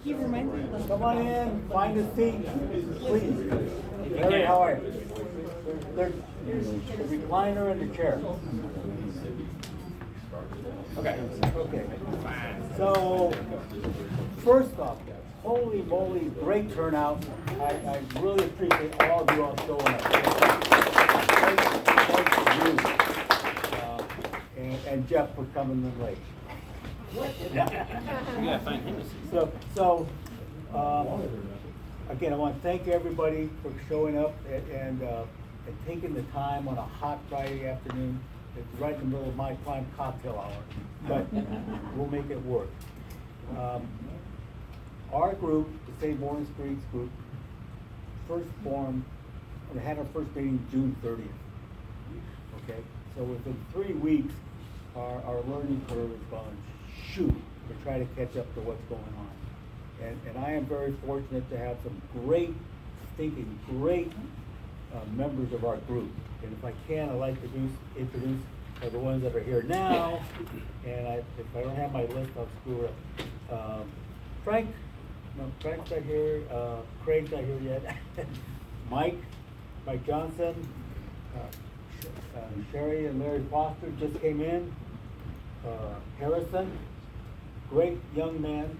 You remind me of Come on in, find a seat, please. Larry, how are you? There's the recliner and the chair. Okay. So, first off, holy moly, great turnout. I really appreciate all of you all showing up. Thanks to you. And Jeff for coming in late. Yeah, find him a seat. So, again, I want to thank everybody for showing up and taking the time on a hot Friday afternoon. It's right in the middle of my prime cocktail hour, but we'll make it work. Our group, the St. Lawrence Springs group, first formed, we had our first meeting June 30th. Okay, so within 3 weeks, our learning curve has gone shoot to try to catch up to what's going on. And I am very fortunate to have some great, stinking great members of our group. And if I can, I'd like to introduce the ones that are here now. And if I don't have my list, I'll screw it up. Frank's not here. Craig's not here yet. Mike Johnson, Sherry and Larry Foster just came in. Harrison, great young man.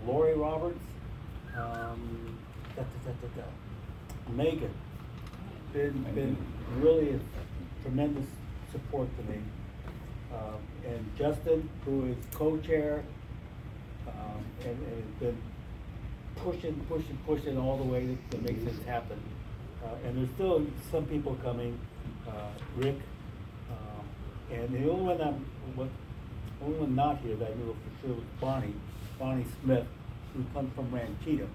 Lori Roberts, Megan, been really a tremendous support to me. And Justin, who is co-chair, and has been pushing all the way to make things happen. And there's still some people coming, Rick, and the only one not here that I knew for sure was Bonnie Smith, who comes from Ranchita.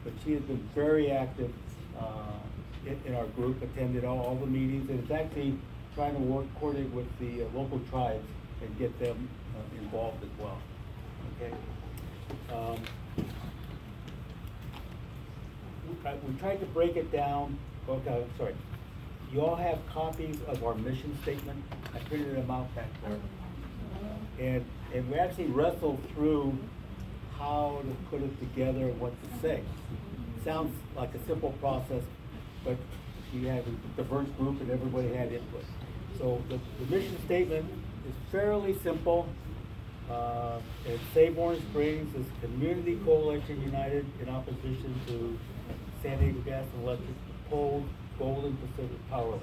But she has been very active in our group, attended all the meetings, and is actually trying to coordinate with the local tribes and get them involved as well. Okay. We tried to break it down. Okay, sorry. You all have copies of our mission statement. I printed them out back there. And we actually wrestled through how to put it together and what to say. Sounds like a simple process, but we had a diverse group and everybody had input. So the mission statement is fairly simple. It's Save Orange Springs is Community Coalition United in opposition to San Diego Gas and Electric proposed Golden Pacific Powerlink.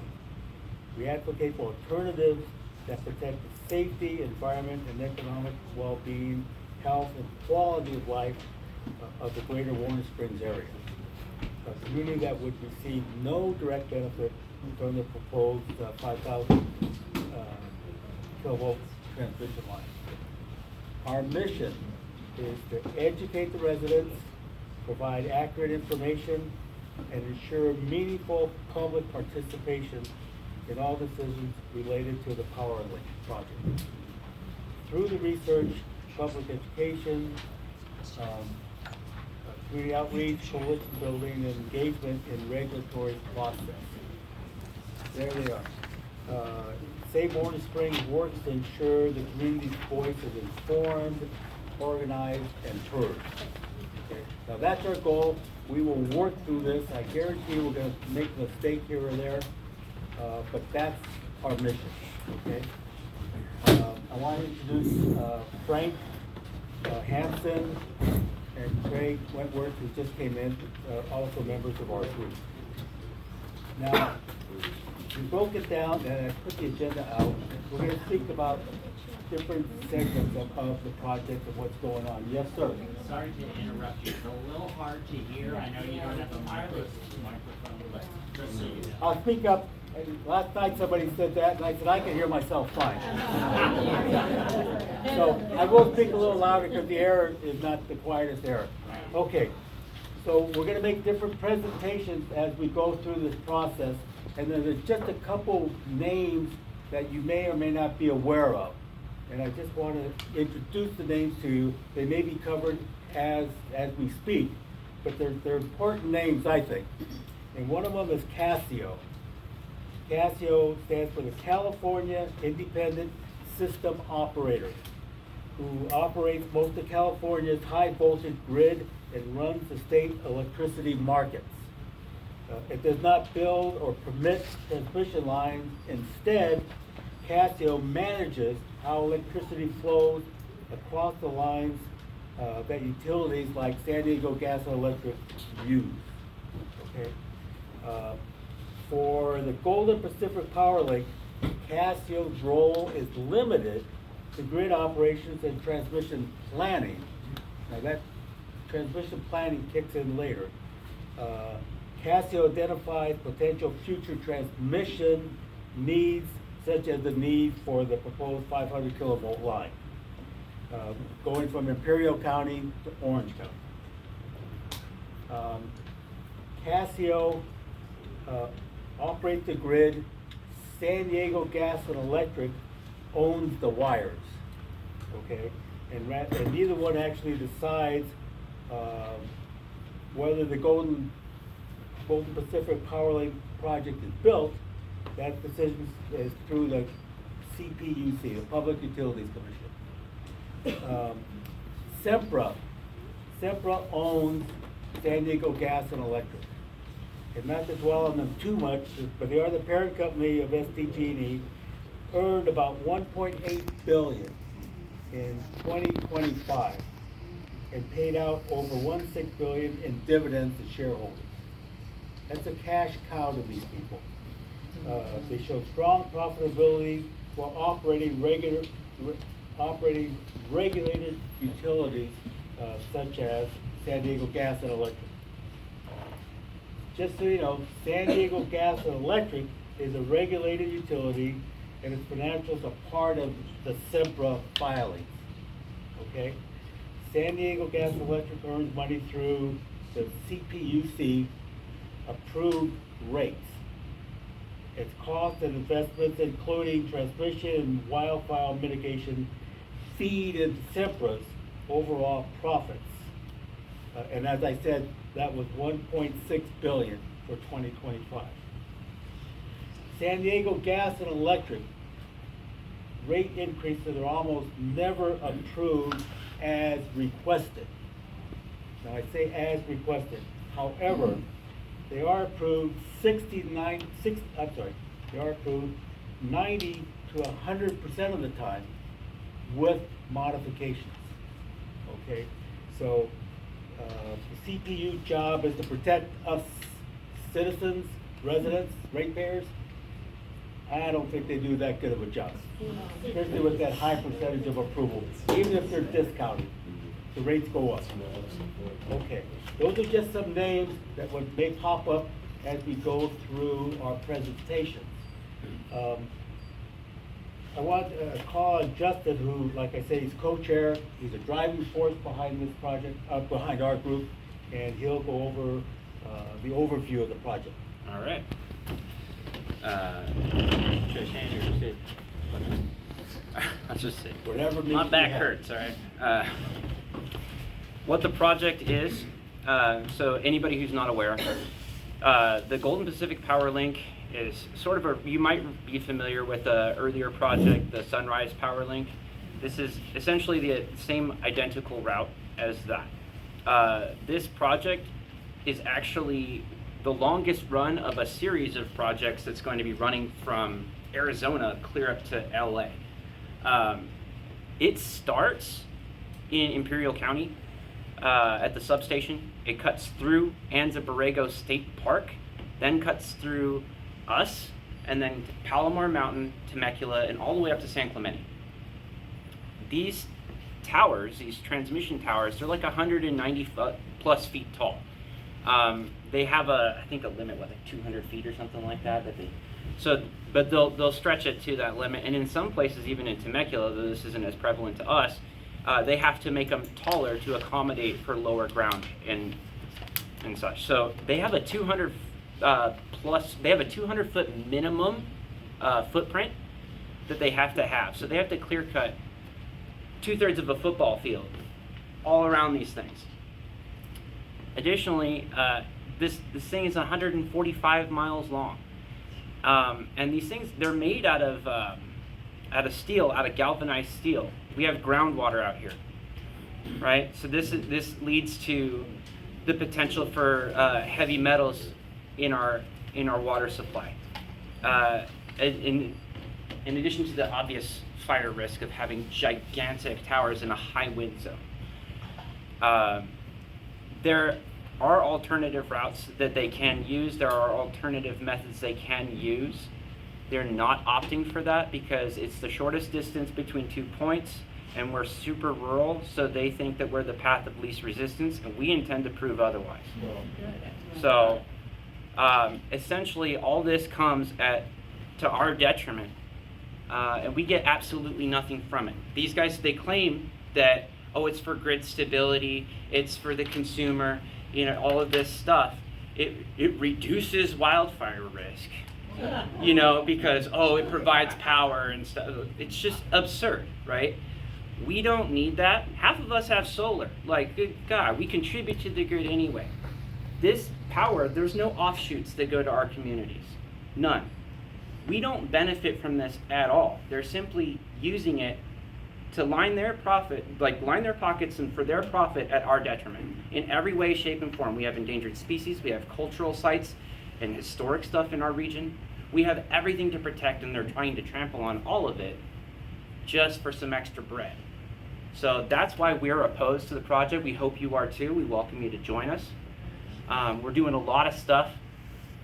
We advocate for alternatives that protect the safety, environment, and economic well-being, health, and quality of life of the greater Warren Springs area. A community that would receive no direct benefit from the proposed 5,000 kilovolt transmission line. Our mission is to educate the residents, provide accurate information, and ensure meaningful public participation in all decisions related to the Powerlink project. Through the research, public education, community outreach, coalition building, and engagement in regulatory process. There they are. Save Orange Springs works to ensure the community's voice is informed, organized, and heard. Okay. Now that's our goal. We will work through this. I guarantee we're going to make a mistake here or there, but that's our mission. Okay. I want to introduce Frank Hansen and Craig Wentworth, who just came in, also members of our group. Now, we broke it down and I put the agenda out. We're going to speak about different segments of the project and what's going on. Yes, sir. Sorry to interrupt you. It's a little hard to hear. I know you don't have a microphone, but just so you know. I'll speak up. Last night somebody said that, and I said I can hear myself fine. So I will speak a little louder because the air is not the quietest air. Okay. So we're going to make different presentations as we go through this process, and then there's just a couple names that you may or may not be aware of. And I just want to introduce the names to you. They may be covered as we speak, but they're important names, I think. And one of them is Casio. Casio stands for the California Independent System Operator. who operates most of California's high voltage grid and runs the state electricity markets. It does not build or permit transmission lines. Instead, Casio manages how electricity flows across the lines that utilities like San Diego Gas and Electric use. Okay. For the Golden Pacific Powerlink, Casio's role is limited to grid operations and transmission planning. Now that transmission planning kicks in later. Casio identifies potential future transmission needs, such as the need for the proposed 500 kilovolt line, going from Imperial County to Orange County. Casio operates the grid. San Diego Gas and Electric owns the wires, okay? And neither one actually decides whether the Golden Pacific Powerlink project is built. That decision is through the CPUC, the Public Utilities Commission. Sempra owns San Diego Gas and Electric. And not to dwell on them too much, but they are the parent company of SDG&E, earned about $1.8 billion in 2025 and paid out over $1.6 billion in dividends to shareholders. That's a cash cow to these people. They show strong profitability while operating regulated utilities such as San Diego Gas and Electric. Just so you know, San Diego Gas and Electric is a regulated utility, and its financials are part of the Sempra filings. Okay? San Diego Gas and Electric earns money through the CPUC approved rates. Its costs and investments, including transmission and wildfire mitigation, feed into Sempra's overall profits. And as I said, that was $1.6 billion for 2025. San Diego Gas and Electric rate increases are almost never approved as requested. Now I say as requested. However, they are approved 90 to 100% of the time with modifications. Okay, so the CPU job is to protect us citizens, residents, ratepayers. I don't think they do that good of a job, especially with that high percentage of approval. Even if they're discounted, the rates go up. Okay, those are just some names that may pop up as we go through our presentations. I want to call on Justin, who, like I say, he's co-chair. He's a driving force behind this project, behind our group, and he'll go over the overview of the project. All right. Should I stand or sit? Let's just sit. Whatever means My back you have. hurts, all right? What the project is, so anybody who's not aware, the Golden Pacific Powerlink is sort of you might be familiar with the earlier project, the Sunrise Powerlink. This is essentially the same identical route as that. This project is actually the longest run of a series of projects that's going to be running from Arizona clear up to LA. It starts in Imperial County at the substation. It cuts through Anza Borrego State Park, then cuts through us, and then Palomar Mountain, Temecula, and all the way up to San Clemente. These towers, these transmission towers, they're like 190 plus feet tall. They have I think a limit, like 200 feet or something like that. But they'll stretch it to that limit, and in some places, even in Temecula, though this isn't as prevalent to us, they have to make them taller to accommodate for lower ground and such. So they have a 200 foot minimum footprint that they have to have. So they have to clear cut 2/3 of a football field all around these things. Additionally, this thing is 145 miles long, and these things, they're made out of steel, out of galvanized steel. We have groundwater out here, right? So this leads to the potential for heavy metals in our water supply. In addition to the obvious fire risk of having gigantic towers in a high wind zone. There are alternative routes that they can use. There are alternative methods they can use. They're not opting for that because it's the shortest distance between 2 points, and we're super rural, so they think that we're the path of least resistance, and we intend to prove otherwise. So essentially all this comes to our detriment, and we get absolutely nothing from it. These guys, they claim that, oh, it's for grid stability, it's for the consumer, all of this stuff. It reduces wildfire risk, because, it provides power and stuff. It's just absurd, right? We don't need that. Half of us have solar. Like, good God, we contribute to the grid anyway. This power, there's no offshoots that go to our communities. None. We don't benefit from this at all. They're simply using it to line their pockets and for their profit at our detriment in every way, shape, and form. We have endangered species, we have cultural sites and historic stuff in our region. We have everything to protect, and they're trying to trample on all of it just for some extra bread. So that's why we're opposed to the project. We hope you are too. We welcome you to join us. We're doing a lot of stuff,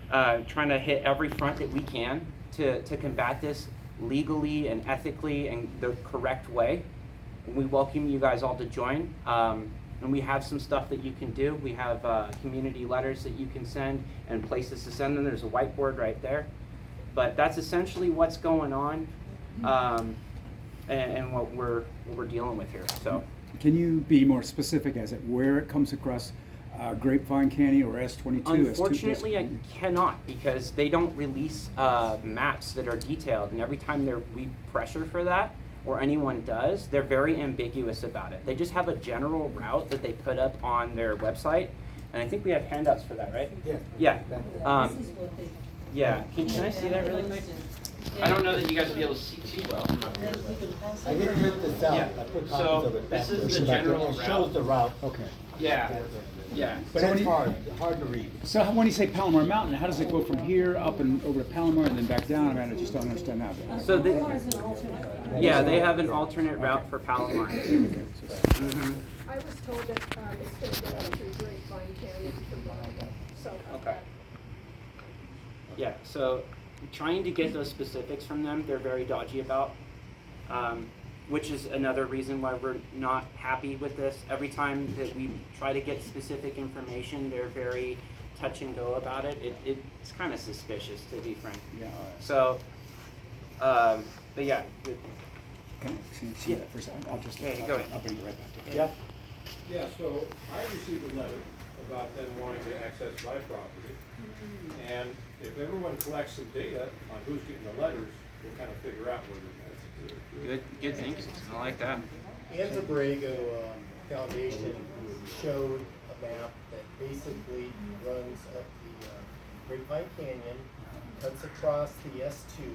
trying to hit every front that we can to combat this legally and ethically and the correct way. And we welcome you guys all to join. And we have some stuff that you can do. We have community letters that you can send and places to send them. There's a whiteboard right there. But that's essentially what's going on, and what we're dealing with here. So, can you be more specific as it where it comes across Grapevine Canyon or S22? Unfortunately, I cannot, because they don't release maps that are detailed, and every time we pressure for that, or anyone does, they're very ambiguous about it. They just have a general route that they put up on their website, and I think we have handouts for that, right? Yeah. Yeah. Yeah. Can I see that really quick? I don't know that you guys will be able to see too well. I didn't print this out. Yeah. I put So copies of it back this is there. the general It shows the route. Okay. Yeah. Yeah. But So when it's you- hard to read. So when you say Palomar Mountain, how does it go from here up and over to Palomar and then back down? I just don't understand that. So they have an alternate route for Palomar. Mm-hmm. I was told that it's going to go through Grapevine Canyon from Bonneville, so. Okay. Yeah, so trying to get those specifics from them, they're very dodgy about, which is another reason why we're not happy with this. Every time that we try to get specific information, they're very touch and go about it. It's kind of suspicious, to be frank. Yeah. So, but yeah. Can I see that for a second? I'll just Yeah, go ahead. I'll bring it right back. Yeah. Yeah, so I received a letter about them wanting to access my property. And if everyone collects some data on who's getting the letters, we'll kind of figure out whether that's. Good thinking. I like that. Anza Borrego Foundation showed a map that basically runs up the Grapevine Canyon, cuts across the S2,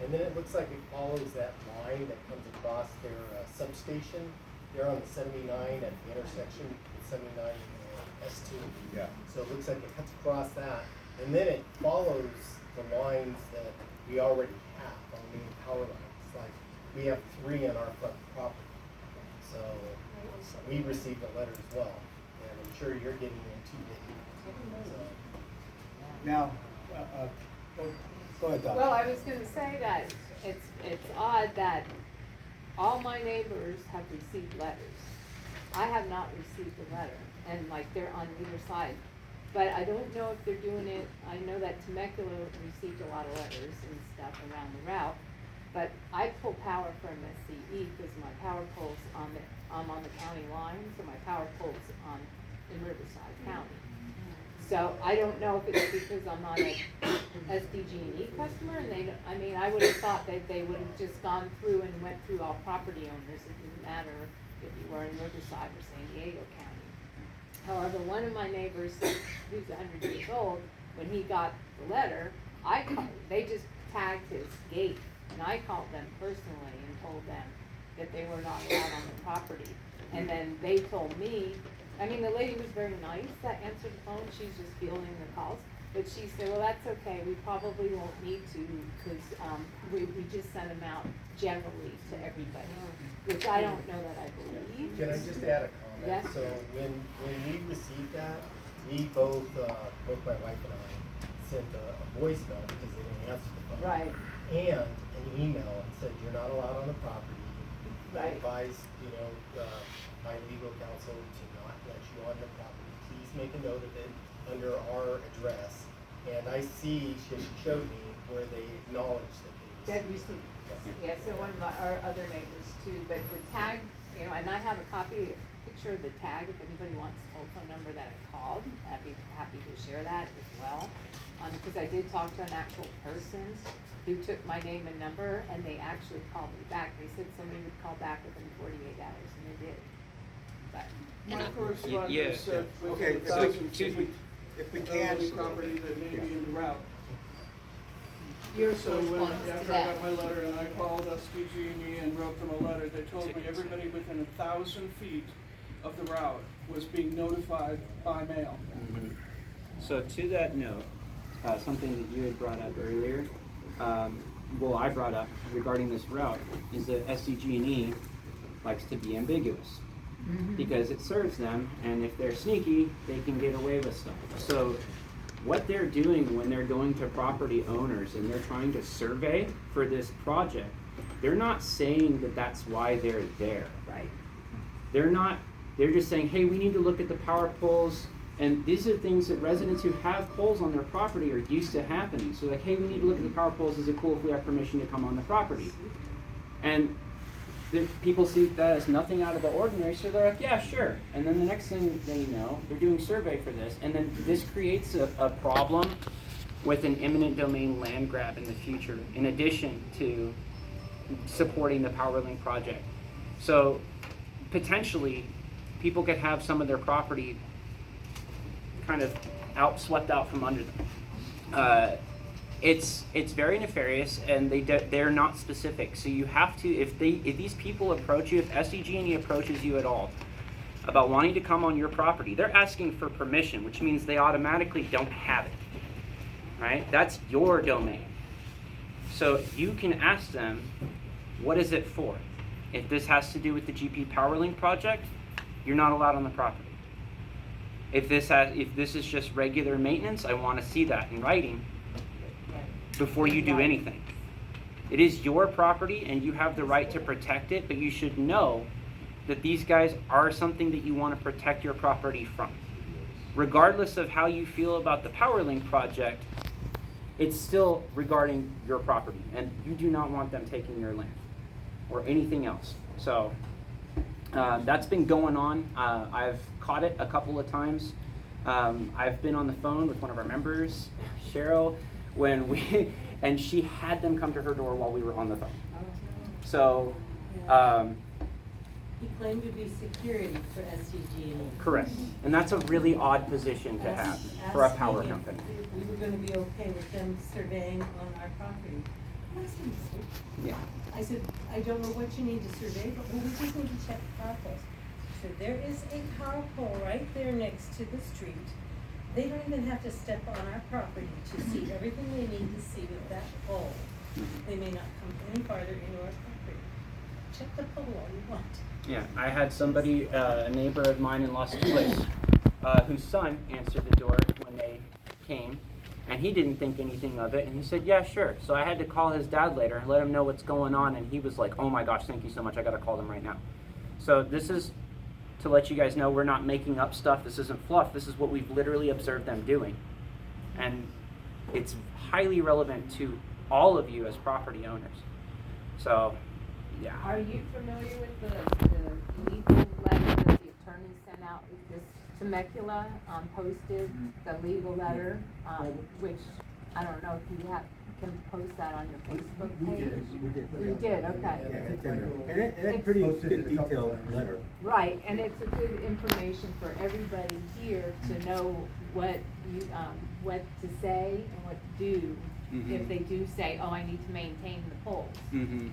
and then it looks like it follows that line that comes across their substation. They're on the 79 at the intersection with 79 and S2. Yeah. So it looks like it cuts across that, and then it follows the lines that we already have on the main power lines. Like, we have 3 on our front property. So we received a letter as well, and I'm sure you're getting one too, Dave. So, Now, go ahead, Doc. Well, I was gonna say that it's odd that all my neighbors have received letters. I have not received a letter, and like they're on either side. But I don't know if they're doing it, I know that Temecula received a lot of letters and stuff around the route. But I pull power from SCE because my power pole's I'm on the county line, so my power pole's in Riverside County. So I don't know if it's because I'm not a SDG&E customer, and I would have thought that they would have just gone through and went through all property owners. It didn't matter if you were in Riverside or San Diego County. However, one of my neighbors, who's 100 years old, when he got the letter, they just tagged his gate, and I called them personally and told them, that they were not allowed on the property. And then they told me, I mean, the lady was very nice that answered the phone, she's just fielding the calls. But she said, well, that's okay, we probably won't need to, because, we just sent them out generally to everybody, which I don't know that I believe. Can I just add a comment? Yes. So when we received that, we both my wife and I, sent a voicemail because they didn't answer the phone. Right. And an email that said, you're not allowed on the property. I Right. advise, my legal counsel to not let you on the property. Please make a note of it under our address. And I see, she showed me where they acknowledged that That they you see, Yes. yeah, so one of our other neighbors too, but the tag, and I have a picture of the tag, if anybody wants the telephone number that I called, I'd be happy to share that as well. Because I did talk to an actual person who took my name and number, and they actually called me back, they said somebody would call back within 48 hours, and they did. But, My correspondent yeah. said Okay, within so 1,000 excuse me. feet If we of can. any property that may be en route. your So when, response to after I that. got my letter and I called SDG&E and wrote them a letter, they told me everybody within 1,000 feet of the route was being notified by mail. So to that note, something that you had brought up earlier, I brought up regarding this route, is that SDG&E likes to be ambiguous. Because it serves them, and if they're sneaky, they can get away with stuff. So what they're doing when they're going to property owners and they're trying to survey for this project, they're not saying that that's why they're there. Right. They're just saying, hey, we need to look at the power poles, and these are things that residents who have poles on their property are used to happening. So like, hey, we need to look at the power poles, is it cool if we have permission to come on the property? And people see that as nothing out of the ordinary, so they're like, yeah, sure. And then the next thing they know, they're doing survey for this, and then this creates a problem with an eminent domain land grab in the future, in addition to supporting the Powerlink project. So potentially, people could have some of their property kind of swept out from under them. It's very nefarious, and they're not specific. So you have to, if these people approach you, if SDG&E approaches you at all about wanting to come on your property, they're asking for permission, which means they automatically don't have it, right? That's your domain. So you can ask them, what is it for? If this has to do with the GP Powerlink project, you're not allowed on the property. If this is just regular maintenance, I want to see that in writing before you do anything. It is your property and you have the right to protect it, but you should know that these guys are something that you want to protect your property from. Regardless of how you feel about the Powerlink project, it's still regarding your property, and you do not want them taking your land or anything else. So that's been going on. I've caught it a couple of times. I've been on the phone with one of our members, Cheryl, and she had them come to her door while we were on the phone. So, he claimed to be security for SDG&E. correct. And that's a really odd position to have for a power Asking company. if we were gonna be okay with them surveying on our property. I said, Yeah. I said, I don't know what you need to survey, but we just need to check the power poles. So there is a power pole right there next to the street. They don't even have to step on our property to see everything they need to see with that pole. They may not come any farther into our property. Check the pole all you want. Yeah, I had somebody, a neighbor of mine in Los Angeles, whose son answered the door when they came, and he didn't think anything of it, and he said, yeah, sure. So I had to call his dad later and let him know what's going on, and he was like, oh my gosh, thank you so much, I gotta call them right now. So this is to let you guys know we're not making up stuff, this isn't fluff, this is what we've literally observed them doing. And it's highly relevant to all of you as property owners. So, yeah. Are you familiar with the legal letter that the attorney sent out, this Temecula, posted the legal letter, which, I don't know if you can post that on your Facebook We page? did, we did. You did, Yeah, okay. it's in there. And it's pretty good detailed letter. Right, and it's a good information for everybody here to know what you, what to say and what to do. If they do say, oh, I need to maintain the poles.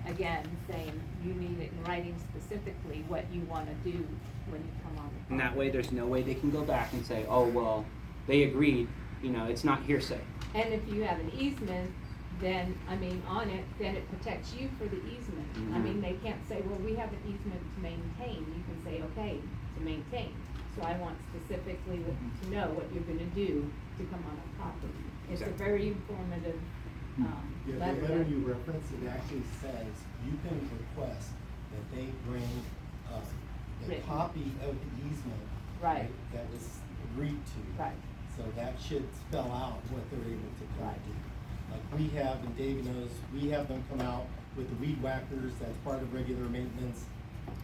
Again, saying you need it in writing specifically what you wanna do when you come on the property. And that way, there's no way they can go back and say, oh, well, they agreed, you know, it's not hearsay. And if you have an easement, then, I mean, on it, then it protects you for the easement. I mean, they can't say, well, we have an easement to maintain. You can say, okay, to maintain. So I want specifically to know what you're gonna do to come on a property. It's a Exactly. very informative, Yeah, letter. the letter you reference, it actually says you can request that they bring a Written. copy of the easement. Right. That was agreed to. Right. So that should spell out what they're able to come Right. do. Like we have, and Dave knows, we have them come out with the weed whackers, that's part of regular maintenance.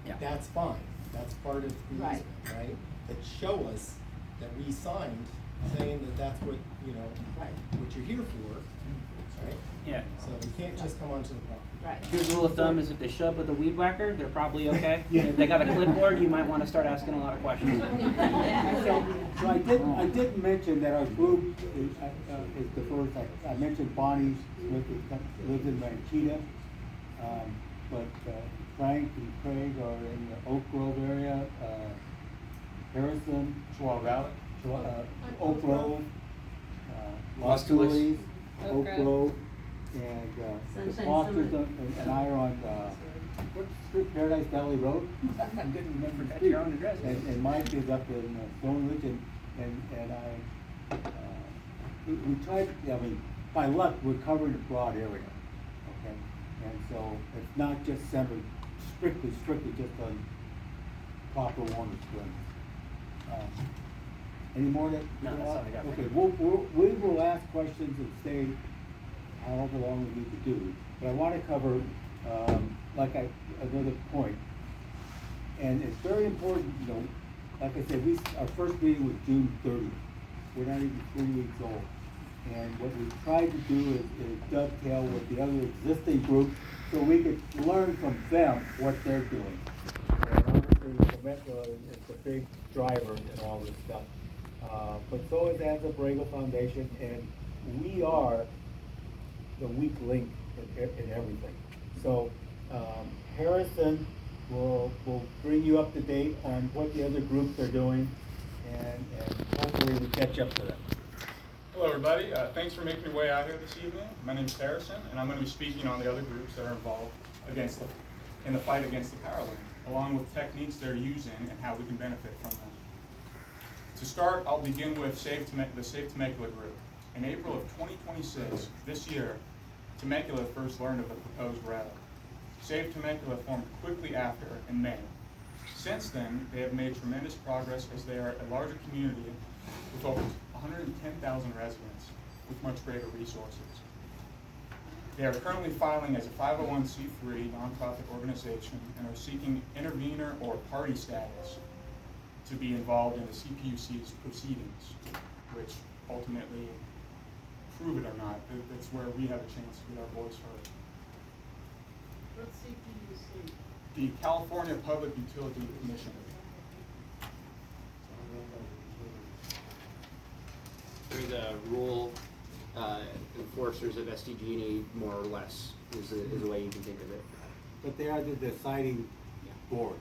Yeah. That's fine, that's part of the Right. easement, right? But show us that we signed saying that that's what, you know, Right. what you're here for, right? Yeah. So we can't just come onto the property. Right. Good rule of thumb is if they show up with a weed whacker, they're probably okay. If they got a clipboard, you might wanna start asking a lot of questions. So I did mention that our group is diverse. I mentioned Bonnie lives in Ranchita. But Frank and Craig are in the Oak Grove area, Harrison, Schwab Valley. Oak Grove, Los Los Tules. Tules, Oak Oak Grove. Grove, and the Sunshine Fosters Summit. and I are on, what's street, Paradise Valley Road? I didn't remember that's your own address. And Mike is up in Stone Ridge, and I, we tried, I mean, by luck, we're covering a broad area, okay? And so it's not just centered strictly just on proper water springs. Any more that? No, that's all I got. Okay, we will ask questions and stay however long we need to do, but I wanna cover, another point. And it's very important, you know, like I said, our first meeting was June 30th. We're not even 3 weeks old. And what we've tried to do is dovetail with the other existing groups so we could learn from them what they're doing. And obviously, Temecula is the big driver in all this stuff. But so is the Borrego Foundation, and we are the weak link in everything. So, Harrison will bring you up to date on what the other groups are doing, and hopefully we catch up to them. Hello, everybody. Thanks for making your way out here this evening. My name is Harrison, and I'm going to be speaking on the other groups that are involved in the fight against the Powerlink, along with techniques they're using and how we can benefit from them. To start, I'll begin with the Save Temecula group. In April of 2026, this year, Temecula first learned of the proposed route. Save Temecula formed quickly after, in May. Since then, they have made tremendous progress as they are a larger community with over 110,000 residents with much greater resources. They are currently filing as a 501c3 nonprofit organization and are seeking intervener or party status to be involved in the CPUC's proceedings, which ultimately, prove it or not, that's where we have a chance to get our voice heard. What's CPUC? The California Public Utility Commission. They're the rule enforcers of SDG&E, more or less, is the way you can think of it. But they are the deciding board.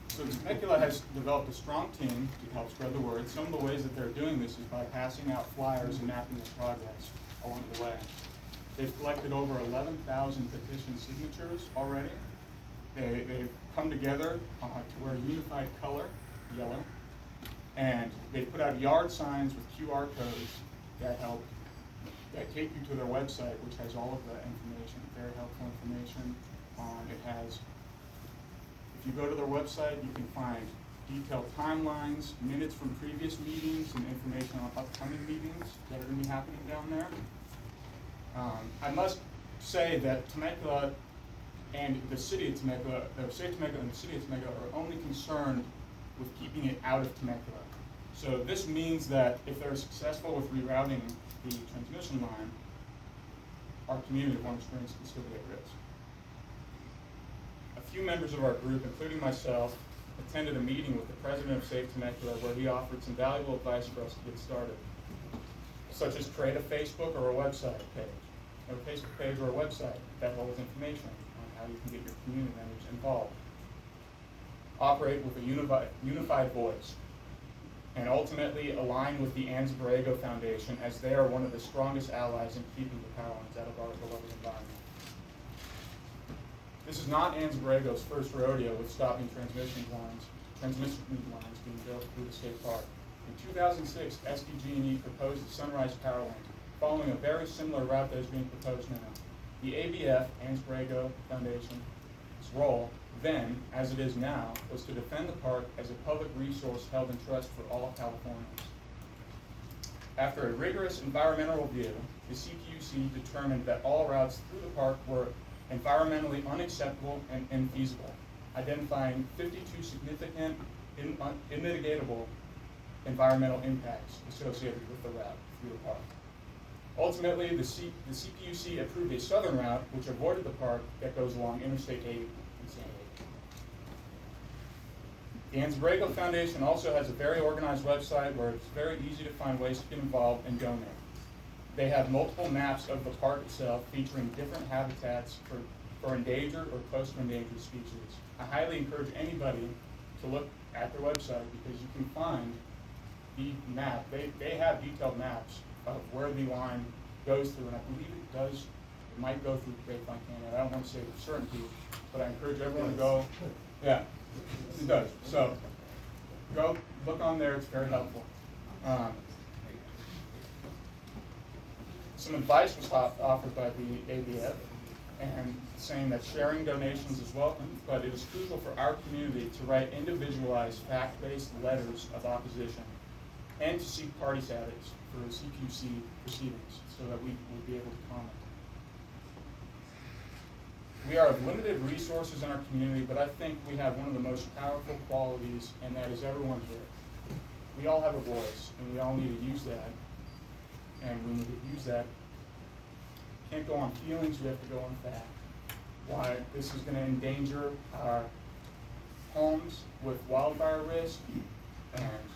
So Temecula has developed a strong team to help spread the word. Some of the ways that they're doing this is by passing out flyers and mapping the progress along the way. They've collected over 11,000 petition signatures already. They've come together to wear a unified color, yellow, and they put out yard signs with QR codes that take you to their website, which has all of the information, very helpful information. If you go to their website, you can find detailed timelines, minutes from previous meetings, and information on upcoming meetings that are going to be happening down there. I must say that Temecula and the city of Temecula, or Save Temecula and the city of Temecula are only concerned with keeping it out of Temecula. So this means that if they're successful with rerouting the transmission line, our community of Warm Springs can still be at risk. A few members of our group, including myself, attended a meeting with the president of Safe Temecula where he offered some valuable advice for us to get started, such as create a Facebook or a website page, a Facebook page or a website that holds information on how you can get your community members involved. Operate with a unified voice, and ultimately align with the Anza Borrego Foundation, as they are one of the strongest allies in keeping the power lines out of our beloved environment. This is not Anza Borrego's first rodeo with stopping transmission lines being built through the state park. In 2006, SDG&E proposed the Sunrise Powerlink, following a very similar route that is being proposed now. The ABF, Anza Borrego Foundation's role then, as it is now, was to defend the park as a public resource held in trust for all Californians. After a rigorous environmental review, the CPUC determined that all routes through the park were environmentally unacceptable and infeasible, identifying 52 significant, unmitigatable environmental impacts associated with the route through the park. Ultimately, the CPUC approved a southern route which avoided the park that goes along Interstate 8 in San Diego. The Anza Borrego Foundation also has a very organized website where it's very easy to find ways to get involved and donate. They have multiple maps of the park itself featuring different habitats for endangered or close to endangered species. I highly encourage anybody to look at their website because you can find the map. They have detailed maps of where the line goes through, and I believe it might go through Grapevine Canyon. I don't want to say with certainty, but I encourage everyone to go. Yeah, it does. So go look on there, it's very helpful. Some advice was offered by the ABF, and saying that sharing donations is welcome, but it is crucial for our community to write individualized, fact-based letters of opposition and to seek party status for CPUC proceedings so that we will be able to comment. We are of limited resources in our community, but I think we have one of the most powerful qualities, and that is everyone here. We all have a voice, and we all need to use that. And we need to use that. Can't go on feelings, we have to go on fact. Why this is going to endanger our homes with wildfire risk and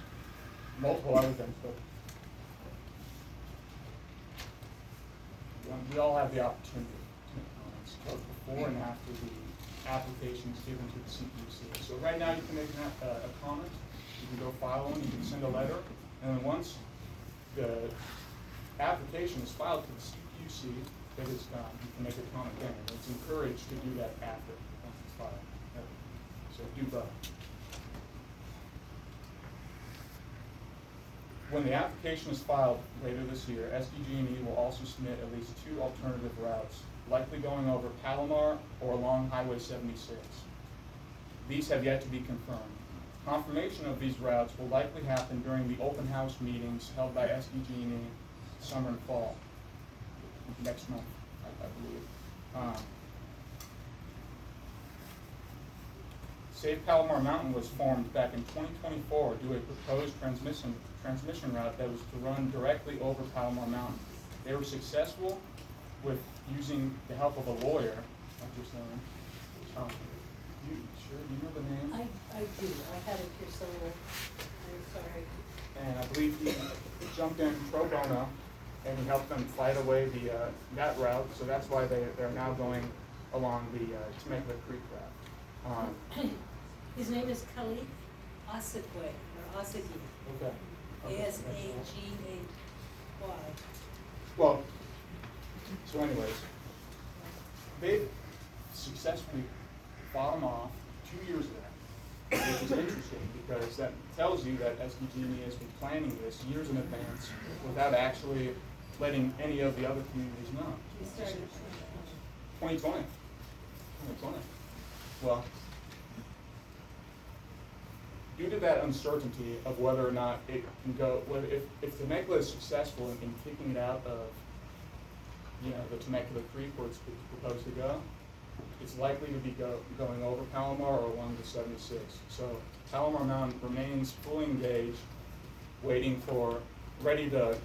multiple other things. But we all have the opportunity to make comments, both before and after the application is given to the CPUC. So right now you can make a comment, you can go file one, you can send a letter, and then once the application is filed to the CPUC, that is done, you can make a comment then. And it's encouraged to do that after, once it's filed. So do both. When the application is filed later this year, SDG&E will also submit at least 2 alternative routes, likely going over Palomar or along Highway 76. These have yet to be confirmed. Confirmation of these routes will likely happen during the open house meetings held by SDG&E summer and fall, next month, I believe. Safe Palomar Mountain was formed back in 2024 due to a proposed transmission route that was to run directly over Palomar Mountain. They were successful with using the help of a lawyer, like you're saying. You know the name? I do, I had it here somewhere, I'm sorry. And I believe he jumped in pro bono and he helped them fight away that route, so that's why they're now going along the Temecula Creek route. His name is Khalif Asagwe, or Asagi. Okay. Asagay. Well, so anyways, they successfully fought them off 2 years ago, which is interesting because that tells you that SDG&E has been planning this years in advance without actually letting any of the other communities know. He started 2020. Well, due to that uncertainty of whether or not it can go, if Temecula is successful in kicking it out of, the Temecula Creek where it's proposed to go, it's likely to be going over Palomar or along the 76. So Palomar Mountain remains fully engaged, ready to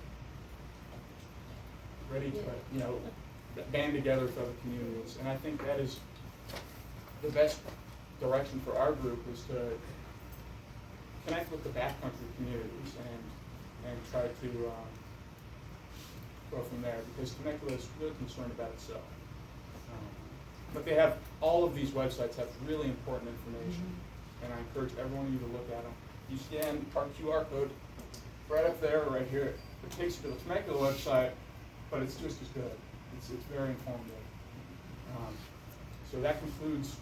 that band together with other communities. And I think that is the best direction for our group, is to connect with the backcountry communities and try to go from there, because Temecula is really concerned about itself. But they have, all of these websites have really important information, and I encourage every one of you to look at them. You scan our QR code right up there, right here. It takes you to the Temecula website, but it's just as good. It's very informative. So that concludes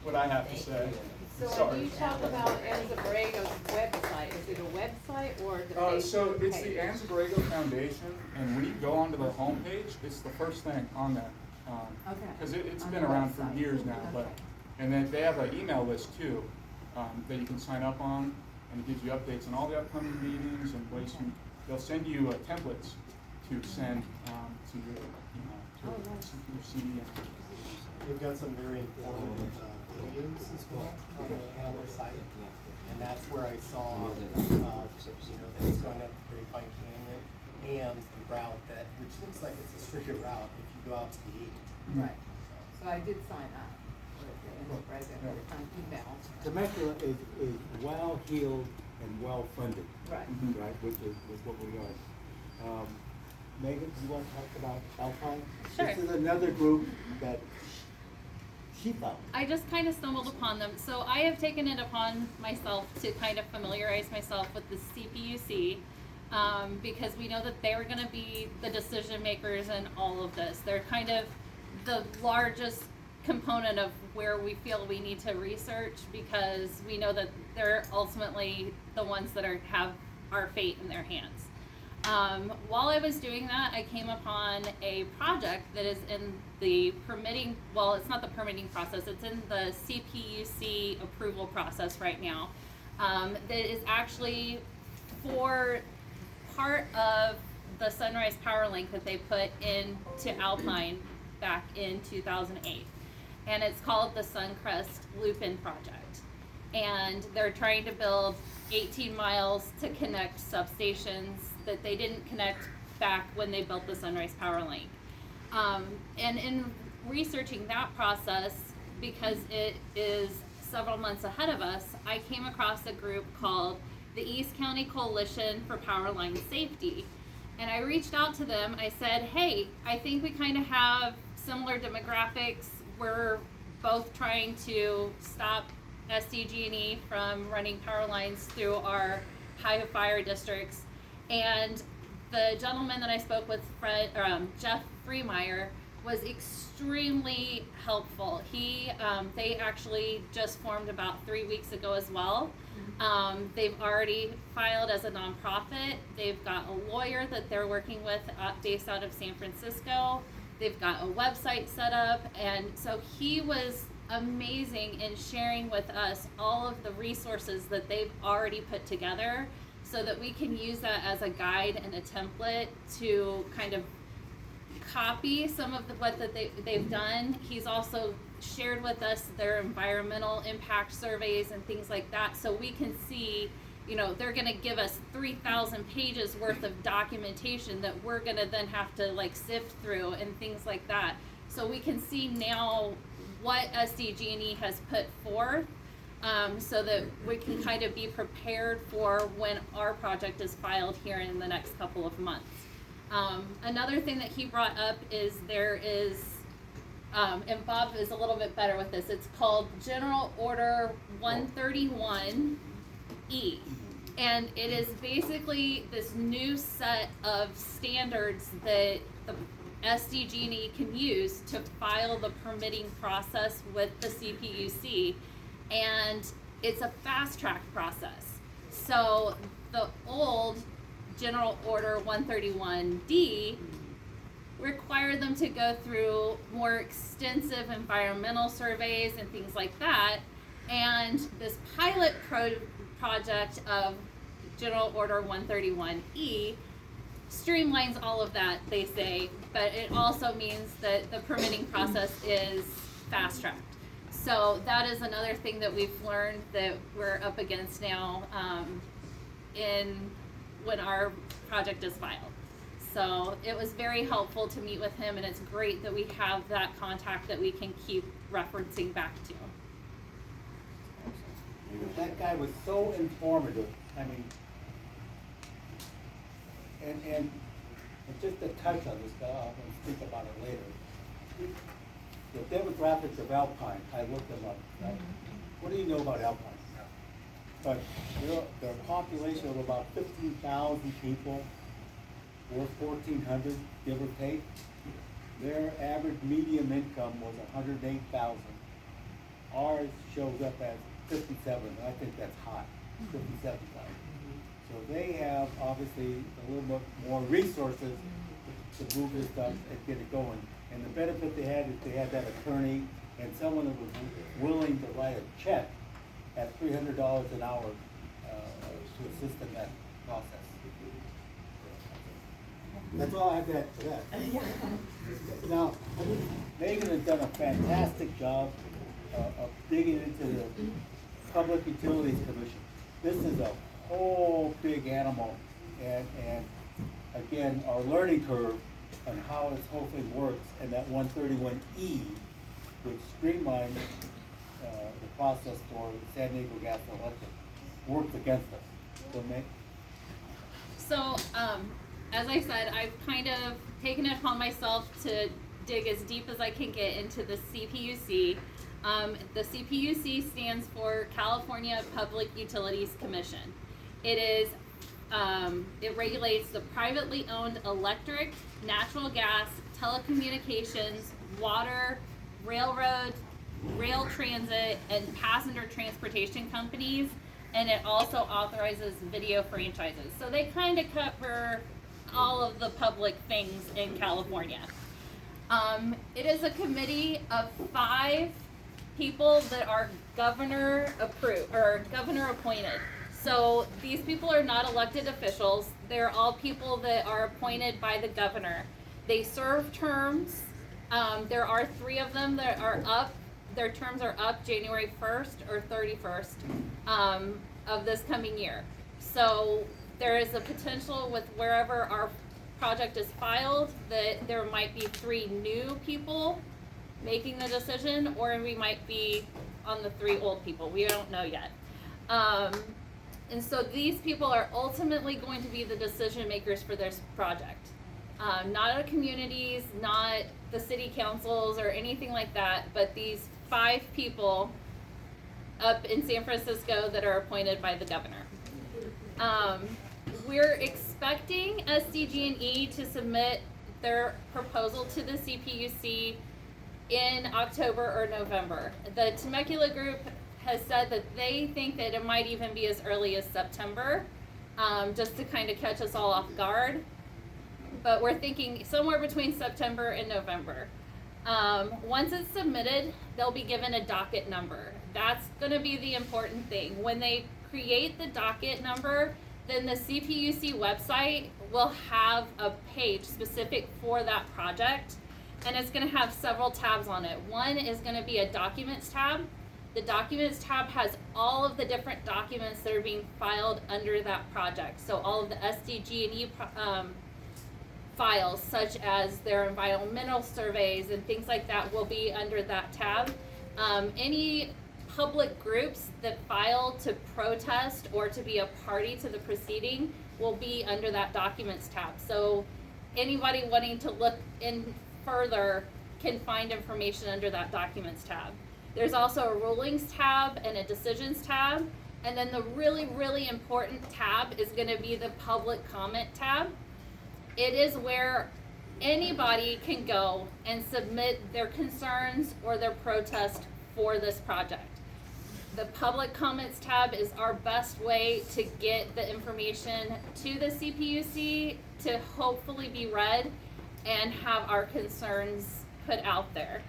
what I have to say. So when Sorry. you talk about Anza Borrego's website, is it a website or the Facebook So it's the page? Anza Borrego Foundation, and when you go onto their homepage, it's the first thing on there. Okay. Because it's On been the around for website. years now, but, Okay. and then they have an email list too, that you can sign up on, and it gives you updates on all the upcoming meetings and ways you, they'll send you templates to send to your, Oh, to nice. your CD. We've got some very informative videos as well on our site, and that's where I saw, that it's going up the Grapevine Canyon and the route that, which looks like it's a straighter route if you go out to the east. Right. So I did sign up with the Anza Borrego email. Temecula is well-heeled and well-funded. Right. Right, which is what we are. Megan, you want to talk about Alpine? Sure. This is another group that she found. I just kind of stumbled upon them. So I have taken it upon myself to kind of familiarize myself with the CPUC, because we know that they're going to be the decision makers in all of this. They're kind of the largest component of where we feel we need to research, because we know that they're ultimately the ones that have our fate in their hands. While I was doing that, I came upon a project that is in the permitting, well, it's not the permitting process, it's in the CPUC approval process right now, that is actually for part of the Sunrise Powerlink that they put into Alpine back in 2008. And it's called the Suncrest Loop-In Project. And they're trying to build 18 miles to connect substations that they didn't connect back when they built the Sunrise Powerlink. And in researching that process, because it is several months ahead of us, I came across a group called the East County Coalition for Powerline Safety. And I reached out to them. I said, hey, I think we kind of have similar demographics. We're both trying to stop SDG&E from running power lines through our high fire districts. And the gentleman that I spoke with, Jeff Freemeyer, was extremely helpful. They actually just formed about 3 weeks ago as well. They've already filed as a nonprofit. They've got a lawyer that they're working with based out of San Francisco. They've got a website set up, and so he was amazing in sharing with us all of the resources that they've already put together, so that we can use that as a guide and a template to kind of copy some of what they've done. He's also shared with us their environmental impact surveys and things like that, so we can see, they're going to give us 3,000 pages worth of documentation that we're going to then have to sift through and things like that. So we can see now what SDG&E has put forth, so that we can kind of be prepared for when our project is filed here in the next couple of months. Another thing that he brought up is there is, and Bob is a little bit better with this, it's called General Order 131E. And it is basically this new set of standards that the SDG&E can use to file the permitting process with the CPUC. And it's a fast track process. So the old General Order 131D required them to go through more extensive environmental surveys and things like that. And this pilot project of General Order 131E streamlines all of that, they say, but it also means that the permitting process is fast-tracked. So that is another thing that we've learned that we're up against now when our project is filed. So it was very helpful to meet with him, and it's great that we have that contact that we can keep referencing back to. That guy was so informative, I mean, and just to touch on this, I'll speak about it later. The demographics of Alpine, I looked them up, right? What do you know about Alpine? But their population of about 15,000 people, or 1,400, give or take. Their average median income was 108,000. Ours shows up as 57, and I think that's high, 57,000. So they have obviously a little bit more resources to move this stuff and get it going. And the benefit they had is they had that attorney and someone that was willing to write a check at $300 an hour to assist in that process. That's all I have to add to that. Now, Megan has done a fantastic job of digging into the Public Utilities Commission. This is a whole big animal, and again, our learning curve on how this whole thing works, and that 131E, which streamlines the process for San Diego Gas and Electric, works against us. So, as I said, I've kind of taken it upon myself to dig as deep as I can get into the CPUC. The CPUC stands for California Public Utilities Commission. It regulates the privately owned electric, natural gas, telecommunications, water, railroad, rail transit, and passenger transportation companies, and it also authorizes video franchises. So they kind of cover all of the public things in California. It is a committee of 5 people that are governor approved or governor appointed. So these people are not elected officials. They're all people that are appointed by the governor. They serve terms. There are 3 of them that are up. Their terms are up January 1st or 31st of this coming year. So there is a potential with wherever our project is filed that there might be 3 new people making the decision, or we might be on the 3 old people. We don't know yet. And so these people are ultimately going to be the decision makers for this project. Not our communities, not the city councils or anything like that, but these 5 people up in San Francisco that are appointed by the governor. We're expecting SDG&E to submit their proposal to the CPUC in October or November. The Temecula group has said that they think that it might even be as early as September, just to kind of catch us all off guard. But we're thinking somewhere between September and November. Once it's submitted, they'll be given a docket number. That's going to be the important thing. When they create the docket number, then the CPUC website will have a page specific for that project, and it's going to have several tabs on it. One is going to be a documents tab. The documents tab has all of the different documents that are being filed under that project. So all of the SDG&E files, such as their environmental surveys and things like that, will be under that tab. Any public groups that file to protest or to be a party to the proceeding will be under that documents tab. So anybody wanting to look in further can find information under that documents tab. There's also a rulings tab and a decisions tab. And then the really, really important tab is going to be the public comment tab. It is where anybody can go and submit their concerns or their protest for this project. The public comments tab is our best way to get the information to the CPUC to hopefully be read and have our concerns put out there.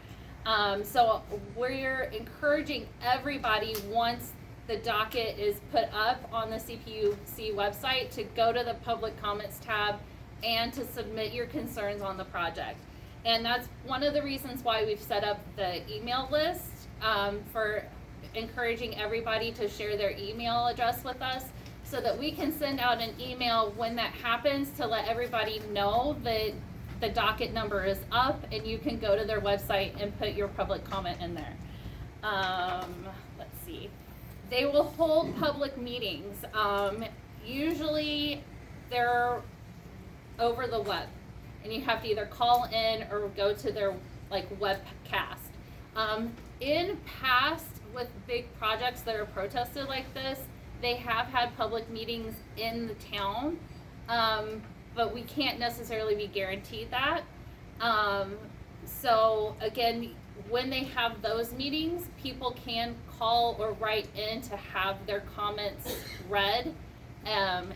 So we're encouraging everybody, once the docket is put up on the CPUC website, to go to the public comments tab and to submit your concerns on the project. And that's one of the reasons why we've set up the email list, for encouraging everybody to share their email address with us, so that we can send out an email when that happens to let everybody know that the docket number is up, and you can go to their website and put your public comment in there. Let's see. They will hold public meetings. Usually they're over the web, and you have to either call in or go to their webcast. In past, with big projects that are protested like this, they have had public meetings in the town, but we can't necessarily be guaranteed that. So again, when they have those meetings, people can call or write in to have their comments read, and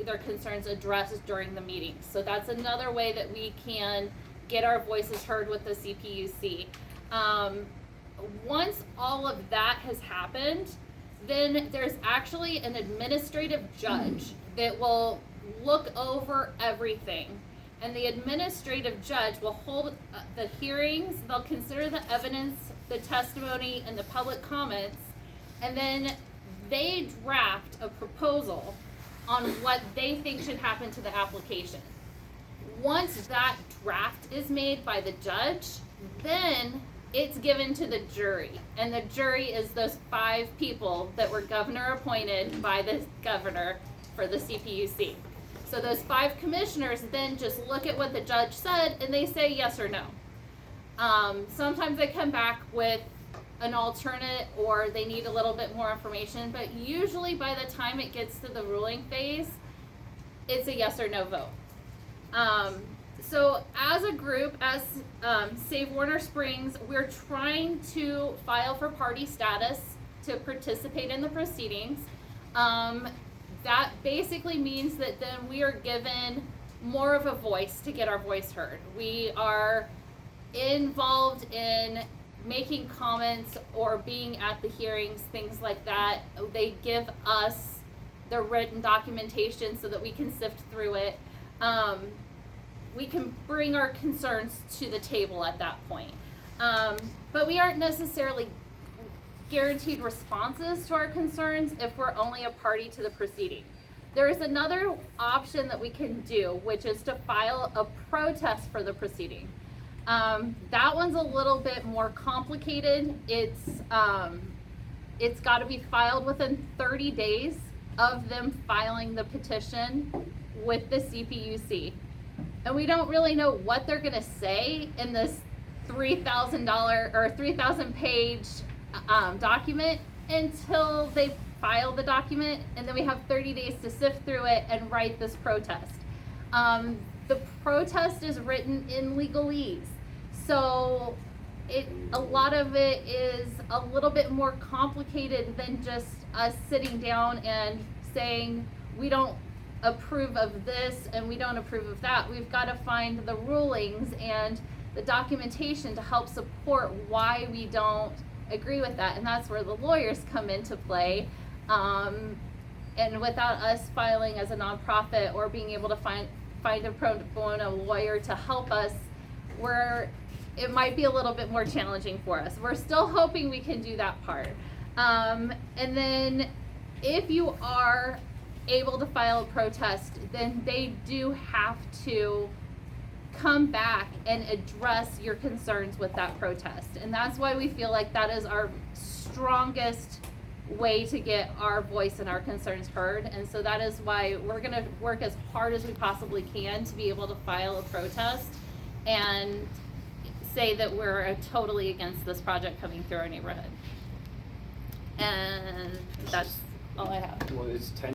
their concerns addressed during the meeting. So that's another way that we can get our voices heard with the CPUC. Once all of that has happened, then there's actually an administrative judge that will look over everything. And the administrative judge will hold the hearings, they'll consider the evidence, the testimony, and the public comments, and then they draft a proposal on what they think should happen to the application. Once that draft is made by the judge, then it's given to the jury. And the jury is those 5 people that were governor appointed by the governor for the CPUC. So those 5 commissioners then just look at what the judge said and they say yes or no. Sometimes they come back with an alternate, or they need a little bit more information, but usually by the time it gets to the ruling phase, it's a yes or no vote. So as a group, as Save Warner Springs, we're trying to file for party status to participate in the proceedings. That basically means that then we are given more of a voice to get our voice heard. We are involved in making comments or being at the hearings, things like that. They give us the written documentation so that we can sift through it. We can bring our concerns to the table at that point. But we aren't necessarily guaranteed responses to our concerns if we're only a party to the proceeding. There is another option that we can do, which is to file a protest for the proceeding. That one's a little bit more complicated. It's got to be filed within 30 days of them filing the petition with the CPUC. And we don't really know what they're going to say in this $3,000 or 3,000 page document until they file the document, and then we have 30 days to sift through it and write this protest. The protest is written in legalese, so a lot of it is a little bit more complicated than just us sitting down and saying we don't approve of this and we don't approve of that. We've got to find the rulings and the documentation to help support why we don't agree with that, and that's where the lawyers come into play. And without us filing as a nonprofit or being able to find a pro bono lawyer to help us, it might be a little bit more challenging for us. We're still hoping we can do that part. And then if you are able to file a protest, then they do have to come back and address your concerns with that protest. And that's why we feel like that is our strongest way to get our voice and our concerns heard. And so that is why we're going to work as hard as we possibly can to be able to file a protest and say that we're totally against this project coming through our neighborhood. And that's all I have. Well, it's 10